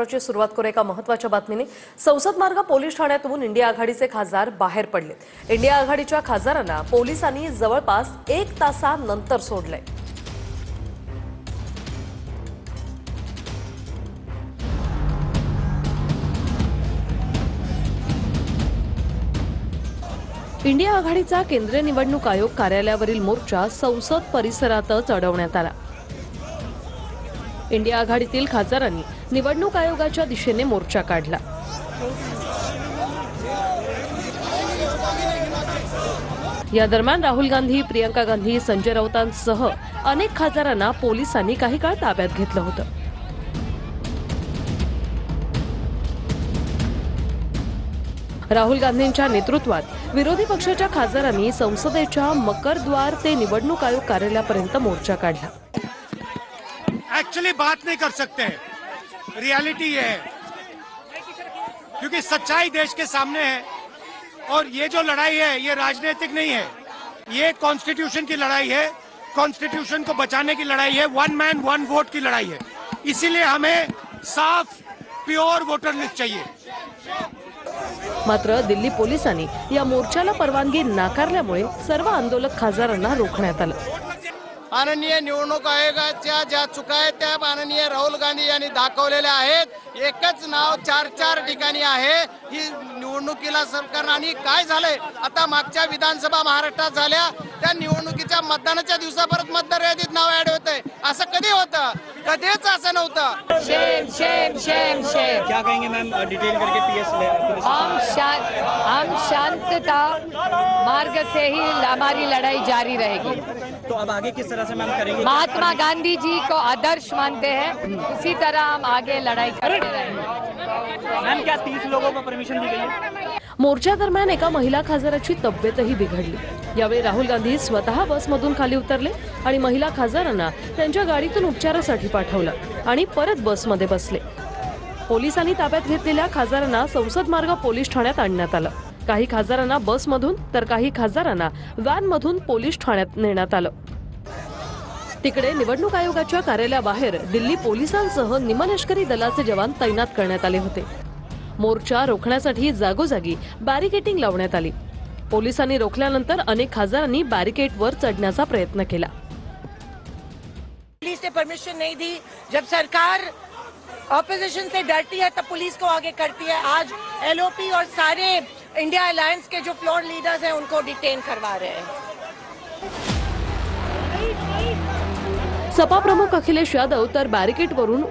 महाराष्ट्राची सुरुवात करू एका महत्त्वाच्या बातमीने। संसद मार्ग पोलीस ठाण्यातून इंडिया आघाडीचे खासदार बाहेर पडले। इंडिया आघाडीच्या खासदारांना पोलिसांनी जवळपास 1 तासानंतर सोडले। इंडिया आघाडीचा केंद्रीय निवडणूक आयोग कार्यालयावरील मोर्चा संसद परिसरातच अडवण्यात आला। इंडिया आघाडीतील खासदारांनी निवडणूक आयोगाच्या दिशेने मोर्चा काढला। या दरम्यान राहुल गांधी, प्रियंका गांधी, संजय राऊतांसह अनेक खासदारांना पोलिसांनी काही काळ ताब्यात घेतलं होतं। राहुल गांधींच्या नेतृत्वात विरोधी पक्षाच्या खासदारांनी संसदेच्या मकरद्वार ते निवडणूक आयोग कार्यालयापर्यंत मोर्चा काढला। एक्चुअली बात नहीं कर सकते, रियलिटी ये है क्योंकि सच्चाई देश के सामने है और ये जो लड़ाई है ये राजनीतिक नहीं है, ये कॉन्स्टिट्यूशन की लड़ाई है, कॉन्स्टिट्यूशन को बचाने की लड़ाई है, 1 मैन 1 वोट की लड़ाई है। इसीलिए हमें साफ प्योर वोटर लिस्ट चाहिए। मात्र दिल्ली पोलिसांनी या मोर्चाला परवानगी नाकारल्यामुळे सर्व आंदोलक खासदारांना रोखण्यात आलं। माननीय निवडणूक आयोगाच्या ज्या चुका आहेत त्या माननीय राहुल गांधी यांनी दाखवलेल्या आहेत। एकच नाव 4 ठिकाणी आहे। ही निवडणुकीला सरकारनं आणि काय झालंय आता मागच्या विधानसभा महाराष्ट्रात झाल्या त्या निवडणुकीच्या मतदानाच्या दिवसापर्यंत मतदार यादीत नाव ऍड होतंय। असं कधी होतं? कधीच असं नव्हतं। शेम शेम शेम शेम। क्या कहेंगे मैम डिटेल करके पीएस ले? हम शांतता मार्ग से ही हमारी लड़ाई जारी रहेगी। तो अब आगे किस तरह से मैम करेंगे? महात्मा गांधी जी को आदर्श मानते हैं, उसी तरह हम आगे लड़ाई करते रहेंगे। मैम क्या 30 लोगों को परमिशन दी गई है? मोर्चा दरम्यान एका महिला खासदाराची तब्येतही बिघडली। यावेळी राहुल गांधी स्वतः बसमधून खाली उतरले आणि महिला खासदारांना त्यांच्या गाडीतून उपचारासाठी पाठवलं आणि परत बसमध्ये बसले। पोलिसांनी ताब्यात घेतलेल्या खासदारांना संसद मार्ग पोलीस ठाण्यात आणण्यात आलं। काही खासदारांना बसमधून तर काही खासदारांना व्हॅनमधून पोलीस ठाण्यात नेण्यात आलं। तिकडे निवडणूक आयोगाच्या कार्यालयाबाहेर दिल्ली पोलिसांसह निमलष्करी दलाचे जवान तैनात करण्यात आले होते। मोर्चा रोखण्यासाठी जागोजागी बॅरिकेडिंग लावण्यात आली। पोलिसांनी रोखल्यानंतर अनेक खासदारांनी बॅरिकेडवर चढण्याचा प्रयत्न केला। पुलिस ने परमिशन नहीं दी। जब सरकार ऑपोजिशन से डरती है तब पुलिस को आगे करती है। आज एलओपी और सारे इंडिया अलायंस के जो फ्लोर लीडर्स हैं उनको डिटेन करवा रहे हैं। सपा प्रमुख अखिलेश यादव तर बॅरिकेडवरून